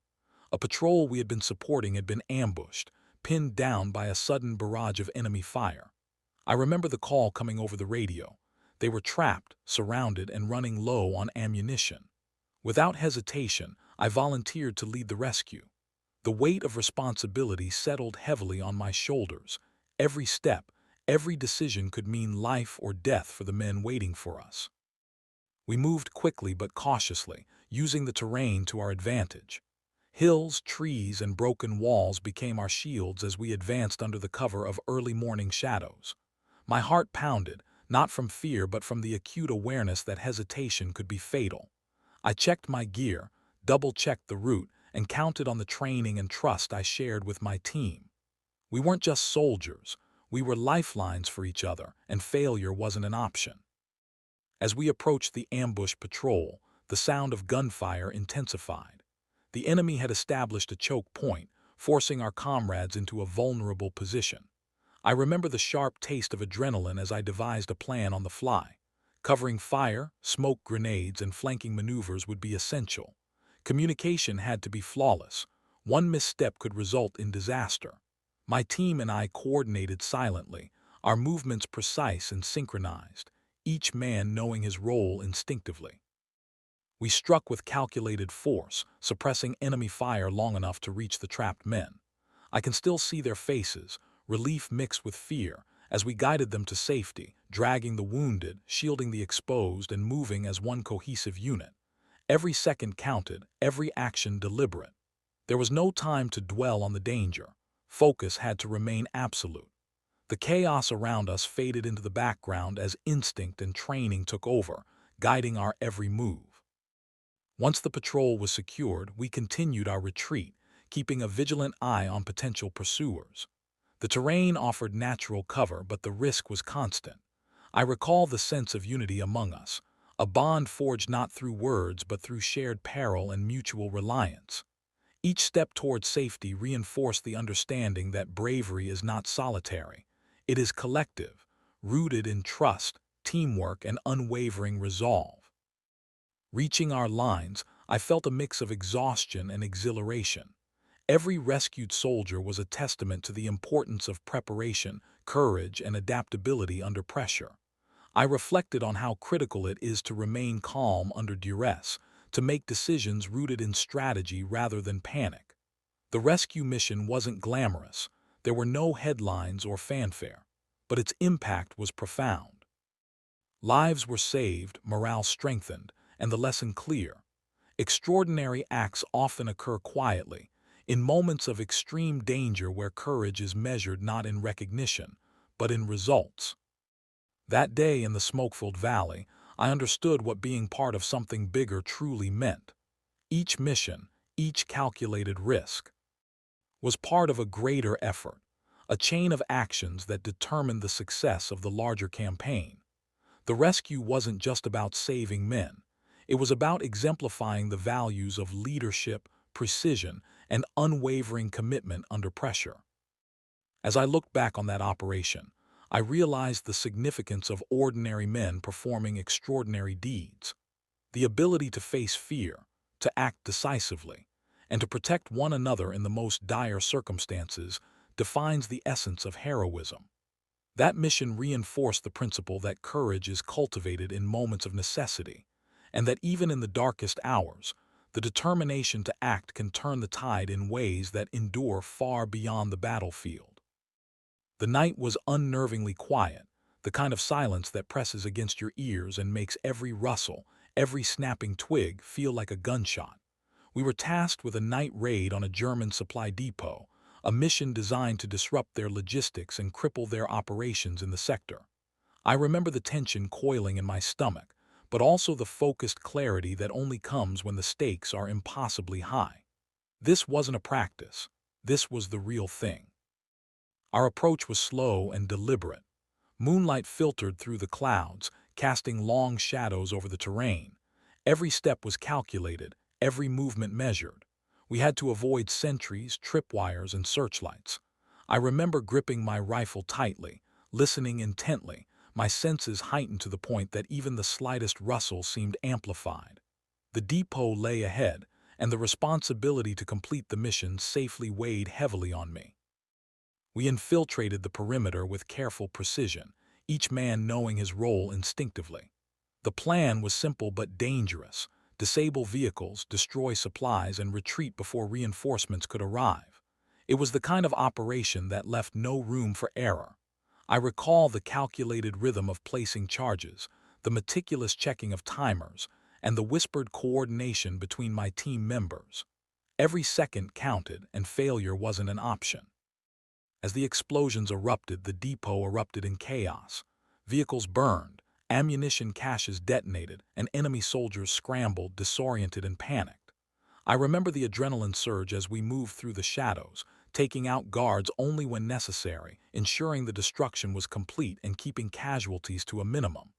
A patrol we had been supporting had been ambushed, pinned down by a sudden barrage of enemy fire. I remember the call coming over the radio. They were trapped, surrounded, and running low on ammunition. Without hesitation, I volunteered to lead the rescue. The weight of responsibility settled heavily on my shoulders. Every step, every decision could mean life or death for the men waiting for us. We moved quickly but cautiously, using the terrain to our advantage. Hills, trees, and broken walls became our shields as we advanced under the cover of early morning shadows. My heart pounded, not from fear but from the acute awareness that hesitation could be fatal. I checked my gear, double-checked the route, and counted on the training and trust I shared with my team. We weren't just soldiers. We were lifelines for each other, and failure wasn't an option. As we approached the ambush patrol, the sound of gunfire intensified. The enemy had established a choke point, forcing our comrades into a vulnerable position. I remember the sharp taste of adrenaline as I devised a plan on the fly. Covering fire, smoke grenades, and flanking maneuvers would be essential. Communication had to be flawless. One misstep could result in disaster. My team and I coordinated silently, our movements precise and synchronized, each man knowing his role instinctively. We struck with calculated force, suppressing enemy fire long enough to reach the trapped men. I can still see their faces, relief mixed with fear, as we guided them to safety, dragging the wounded, shielding the exposed, and moving as one cohesive unit. Every second counted, every action deliberate. There was no time to dwell on the danger. Focus had to remain absolute. The chaos around us faded into the background as instinct and training took over, guiding our every move. Once the patrol was secured, we continued our retreat, keeping a vigilant eye on potential pursuers. The terrain offered natural cover, but the risk was constant. I recall the sense of unity among us, a bond forged not through words but through shared peril and mutual reliance. Each step toward safety reinforced the understanding that bravery is not solitary. It is collective, rooted in trust, teamwork, and unwavering resolve. Reaching our lines, I felt a mix of exhaustion and exhilaration. Every rescued soldier was a testament to the importance of preparation, courage, and adaptability under pressure. I reflected on how critical it is to remain calm under duress, to make decisions rooted in strategy rather than panic. The rescue mission wasn't glamorous. There were no headlines or fanfare, but its impact was profound. Lives were saved, morale strengthened, and the lesson clear. Extraordinary acts often occur quietly, in moments of extreme danger where courage is measured not in recognition, but in results. That day in the smoke-filled valley, I understood what being part of something bigger truly meant. Each mission, each calculated risk, was part of a greater effort, a chain of actions that determined the success of the larger campaign. The rescue wasn't just about saving men. It was about exemplifying the values of leadership, precision, and unwavering commitment under pressure. As I looked back on that operation, I realized the significance of ordinary men performing extraordinary deeds. The ability to face fear, to act decisively, and to protect one another in the most dire circumstances defines the essence of heroism. That mission reinforced the principle that courage is cultivated in moments of necessity, and that even in the darkest hours, the determination to act can turn the tide in ways that endure far beyond the battlefield. The night was unnervingly quiet, the kind of silence that presses against your ears and makes every rustle, every snapping twig feel like a gunshot. We were tasked with a night raid on a German supply depot, a mission designed to disrupt their logistics and cripple their operations in the sector. I remember the tension coiling in my stomach, but also the focused clarity that only comes when the stakes are impossibly high. This wasn't a practice. This was the real thing. Our approach was slow and deliberate. Moonlight filtered through the clouds, casting long shadows over the terrain. Every step was calculated, every movement measured. We had to avoid sentries, tripwires, and searchlights. I remember gripping my rifle tightly, listening intently, my senses heightened to the point that even the slightest rustle seemed amplified. The depot lay ahead, and the responsibility to complete the mission safely weighed heavily on me. We infiltrated the perimeter with careful precision, each man knowing his role instinctively. The plan was simple but dangerous: disable vehicles, destroy supplies, and retreat before reinforcements could arrive. It was the kind of operation that left no room for error. I recall the calculated rhythm of placing charges, the meticulous checking of timers, and the whispered coordination between my team members. Every second counted, and failure wasn't an option. As the explosions erupted, the depot erupted in chaos. Vehicles burned, ammunition caches detonated, and enemy soldiers scrambled, disoriented and panicked. I remember the adrenaline surge as we moved through the shadows, taking out guards only when necessary, ensuring the destruction was complete and keeping casualties to a minimum.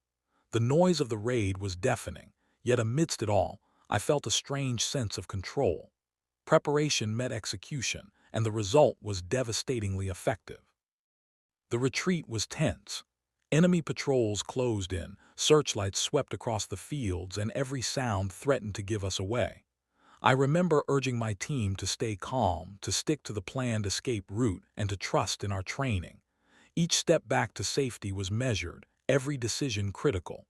The noise of the raid was deafening, yet amidst it all, I felt a strange sense of control. Preparation met execution, and the result was devastatingly effective. The retreat was tense. Enemy patrols closed in, searchlights swept across the fields, and every sound threatened to give us away. I remember urging my team to stay calm, to stick to the planned escape route, and to trust in our training. Each step back to safety was measured, every decision critical.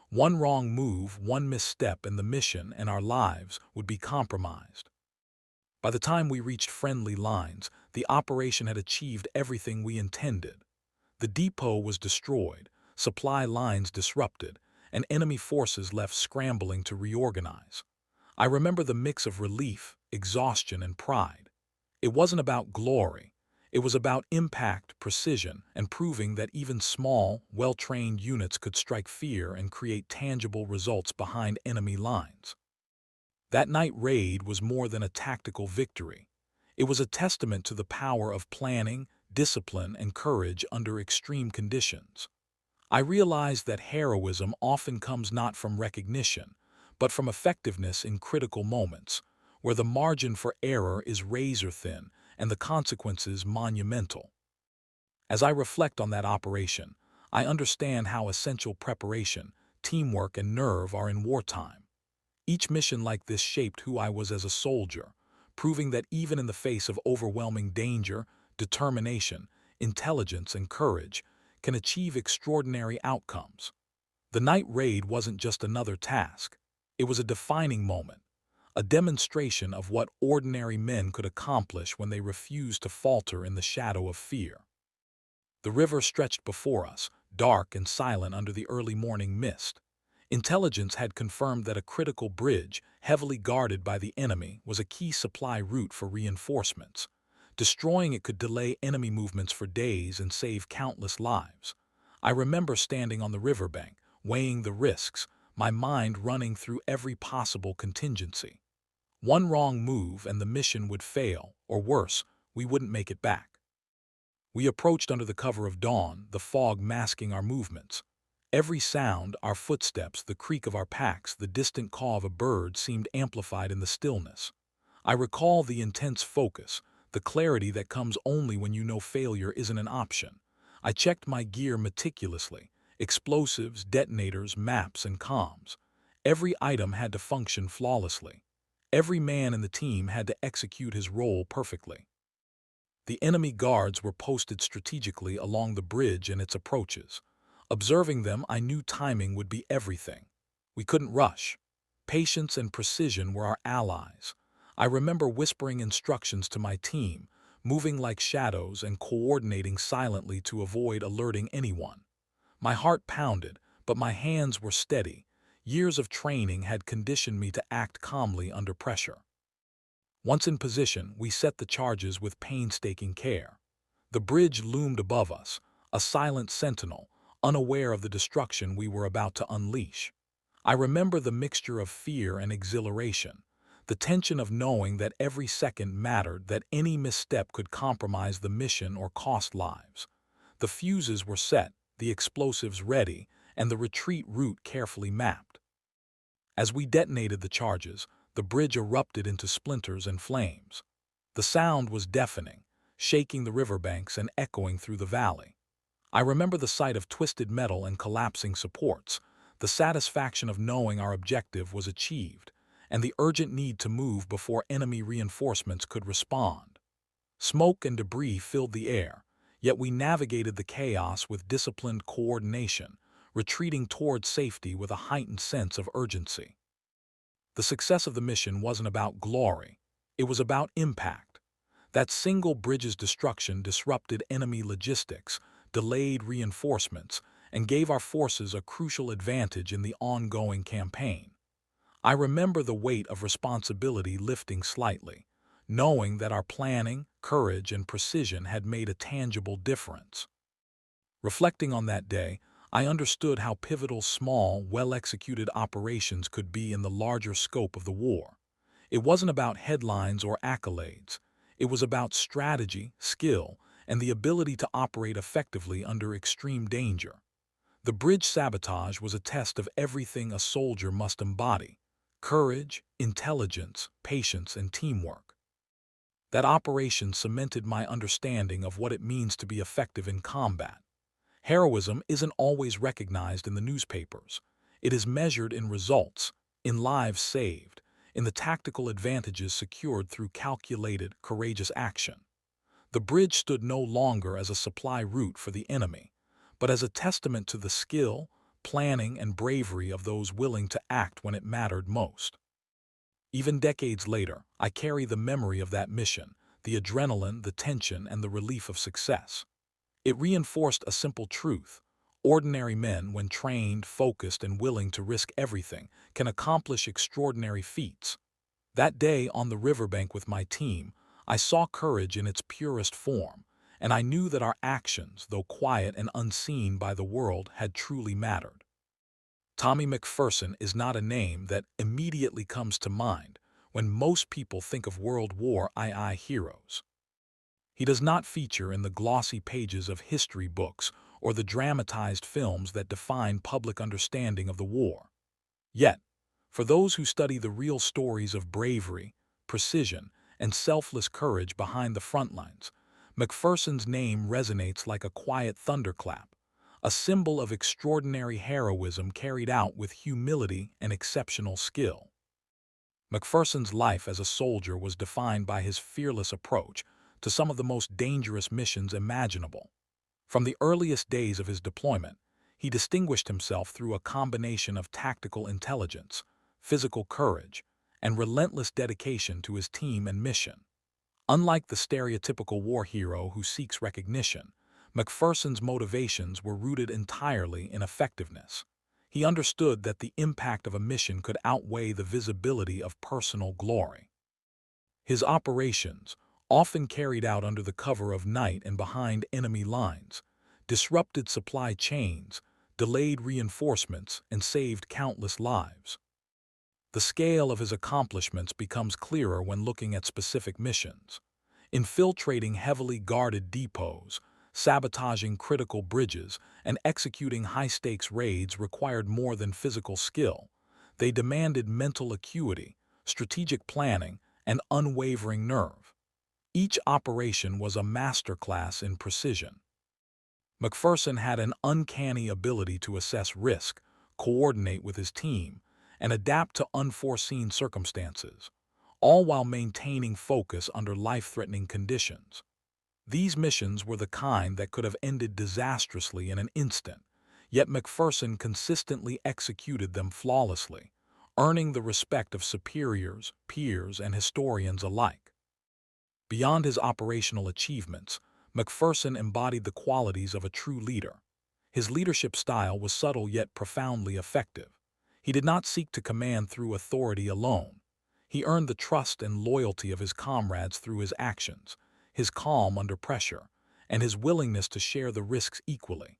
One wrong move, one misstep, and the mission and our lives would be compromised. By the time we reached friendly lines, the operation had achieved everything we intended. The depot was destroyed, supply lines disrupted, and enemy forces left scrambling to reorganize. I remember the mix of relief, exhaustion, and pride. It wasn't about glory. It was about impact, precision, and proving that even small, well-trained units could strike fear and create tangible results behind enemy lines. That night raid was more than a tactical victory. It was a testament to the power of planning, discipline, and courage under extreme conditions. I realized that heroism often comes not from recognition, but from effectiveness in critical moments, where the margin for error is razor-thin and the consequences monumental. As I reflect on that operation, I understand how essential preparation, teamwork, and nerve are in wartime. Each mission like this shaped who I was as a soldier, proving that even in the face of overwhelming danger, determination, intelligence, and courage can achieve extraordinary outcomes. The night raid wasn't just another task. It was a defining moment, a demonstration of what ordinary men could accomplish when they refused to falter in the shadow of fear. The river stretched before us, dark and silent under the early morning mist. Intelligence had confirmed that a critical bridge, heavily guarded by the enemy, was a key supply route for reinforcements. Destroying it could delay enemy movements for days and save countless lives. I remember standing on the riverbank, weighing the risks, my mind running through every possible contingency. One wrong move and the mission would fail, or worse, we wouldn't make it back. We approached under the cover of dawn, the fog masking our movements. Every sound, our footsteps, the creak of our packs, the distant caw of a bird seemed amplified in the stillness. I recall the intense focus, the clarity that comes only when you know failure isn't an option. I checked my gear meticulously, explosives, detonators, maps, and comms. Every item had to function flawlessly. Every man in the team had to execute his role perfectly. The enemy guards were posted strategically along the bridge and its approaches. Observing them, I knew timing would be everything. We couldn't rush. Patience and precision were our allies. I remember whispering instructions to my team, moving like shadows and coordinating silently to avoid alerting anyone. My heart pounded, but my hands were steady. Years of training had conditioned me to act calmly under pressure. Once in position, we set the charges with painstaking care. The bridge loomed above us, a silent sentinel, unaware of the destruction we were about to unleash. I remember the mixture of fear and exhilaration, the tension of knowing that every second mattered, that any misstep could compromise the mission or cost lives. The fuses were set, the explosives ready, and the retreat route carefully mapped. As we detonated the charges, the bridge erupted into splinters and flames. The sound was deafening, shaking the riverbanks and echoing through the valley. I remember the sight of twisted metal and collapsing supports, the satisfaction of knowing our objective was achieved, and the urgent need to move before enemy reinforcements could respond. Smoke and debris filled the air, yet we navigated the chaos with disciplined coordination, retreating toward safety with a heightened sense of urgency. The success of the mission wasn't about glory, it was about impact. That single bridge's destruction disrupted enemy logistics, delayed reinforcements, and gave our forces a crucial advantage in the ongoing campaign. I remember the weight of responsibility lifting slightly, knowing that our planning, courage, and precision had made a tangible difference. Reflecting on that day, I understood how pivotal small, well-executed operations could be in the larger scope of the war. It wasn't about headlines or accolades. It was about strategy, skill, and the ability to operate effectively under extreme danger. The bridge sabotage was a test of everything a soldier must embody: courage, intelligence, patience, and teamwork. That operation cemented my understanding of what it means to be effective in combat. Heroism isn't always recognized in the newspapers. It is measured in results, in lives saved, in the tactical advantages secured through calculated, courageous action. The bridge stood no longer as a supply route for the enemy, but as a testament to the skill, planning, and bravery of those willing to act when it mattered most. Even decades later, I carry the memory of that mission, the adrenaline, the tension, and the relief of success. It reinforced a simple truth: ordinary men, when trained, focused, and willing to risk everything, can accomplish extraordinary feats. That day on the riverbank with my team, I saw courage in its purest form, and I knew that our actions, though quiet and unseen by the world, had truly mattered. Tommy Macpherson is not a name that immediately comes to mind when most people think of World War II heroes. He does not feature in the glossy pages of history books or the dramatized films that define public understanding of the war. Yet, for those who study the real stories of bravery, precision, and selfless courage behind the front lines, Macpherson's name resonates like a quiet thunderclap, a symbol of extraordinary heroism carried out with humility and exceptional skill. Macpherson's life as a soldier was defined by his fearless approach to some of the most dangerous missions imaginable. From the earliest days of his deployment, he distinguished himself through a combination of tactical intelligence, physical courage, and relentless dedication to his team and mission. Unlike the stereotypical war hero who seeks recognition, Macpherson's motivations were rooted entirely in effectiveness. He understood that the impact of a mission could outweigh the visibility of personal glory. His operations, often carried out under the cover of night and behind enemy lines, disrupted supply chains, delayed reinforcements, and saved countless lives. The scale of his accomplishments becomes clearer when looking at specific missions. Infiltrating heavily guarded depots, sabotaging critical bridges, and executing high-stakes raids required more than physical skill. They demanded mental acuity, strategic planning, and unwavering nerve. Each operation was a masterclass in precision. Macpherson had an uncanny ability to assess risk, coordinate with his team, and adapt to unforeseen circumstances, all while maintaining focus under life-threatening conditions. These missions were the kind that could have ended disastrously in an instant, yet Macpherson consistently executed them flawlessly, earning the respect of superiors, peers, and historians alike. Beyond his operational achievements, Macpherson embodied the qualities of a true leader. His leadership style was subtle yet profoundly effective. He did not seek to command through authority alone. He earned the trust and loyalty of his comrades through his actions, his calm under pressure, and his willingness to share the risks equally.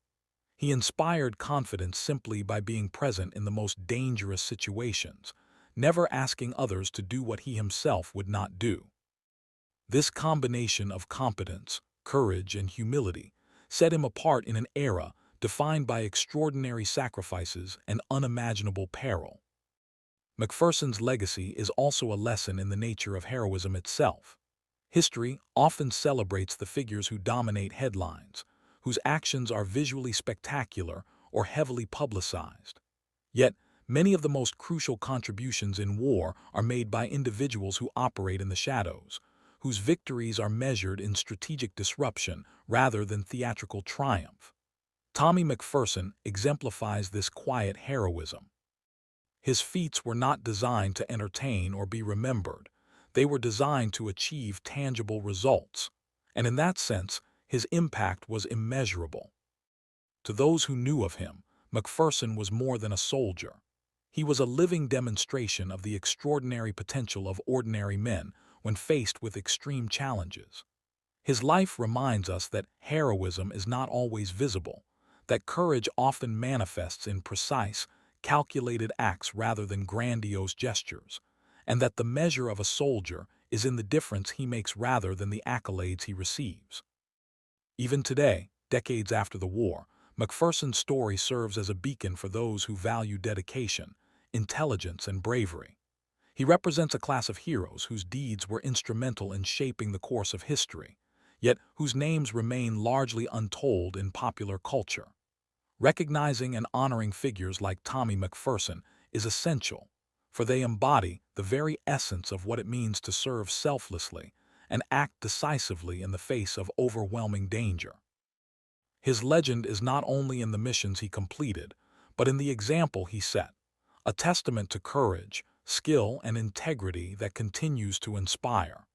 He inspired confidence simply by being present in the most dangerous situations, never asking others to do what he himself would not do. This combination of competence, courage, and humility set him apart in an era defined by extraordinary sacrifices and unimaginable peril. Macpherson's legacy is also a lesson in the nature of heroism itself. History often celebrates the figures who dominate headlines, whose actions are visually spectacular or heavily publicized. Yet, many of the most crucial contributions in war are made by individuals who operate in the shadows, whose victories are measured in strategic disruption rather than theatrical triumph. Tommy Macpherson exemplifies this quiet heroism. His feats were not designed to entertain or be remembered. They were designed to achieve tangible results, and in that sense, his impact was immeasurable. To those who knew of him, Macpherson was more than a soldier. He was a living demonstration of the extraordinary potential of ordinary men when faced with extreme challenges. His life reminds us that heroism is not always visible, that courage often manifests in precise, calculated acts rather than grandiose gestures, and that the measure of a soldier is in the difference he makes rather than the accolades he receives. Even today, decades after the war, Macpherson's story serves as a beacon for those who value dedication, intelligence, and bravery. He represents a class of heroes whose deeds were instrumental in shaping the course of history, yet whose names remain largely untold in popular culture. Recognizing and honoring figures like Tommy Macpherson is essential, for they embody the very essence of what it means to serve selflessly and act decisively in the face of overwhelming danger. His legend is not only in the missions he completed, but in the example he set, a testament to courage, skill, and integrity that continues to inspire.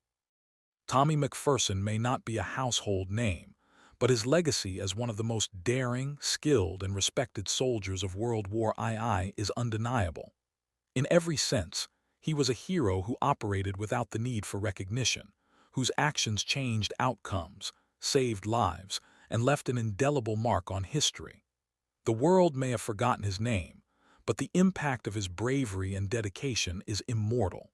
Tommy Macpherson may not be a household name, but his legacy as one of the most daring, skilled, and respected soldiers of World War II is undeniable. In every sense, he was a hero who operated without the need for recognition, whose actions changed outcomes, saved lives, and left an indelible mark on history. The world may have forgotten his name, but the impact of his bravery and dedication is immortal.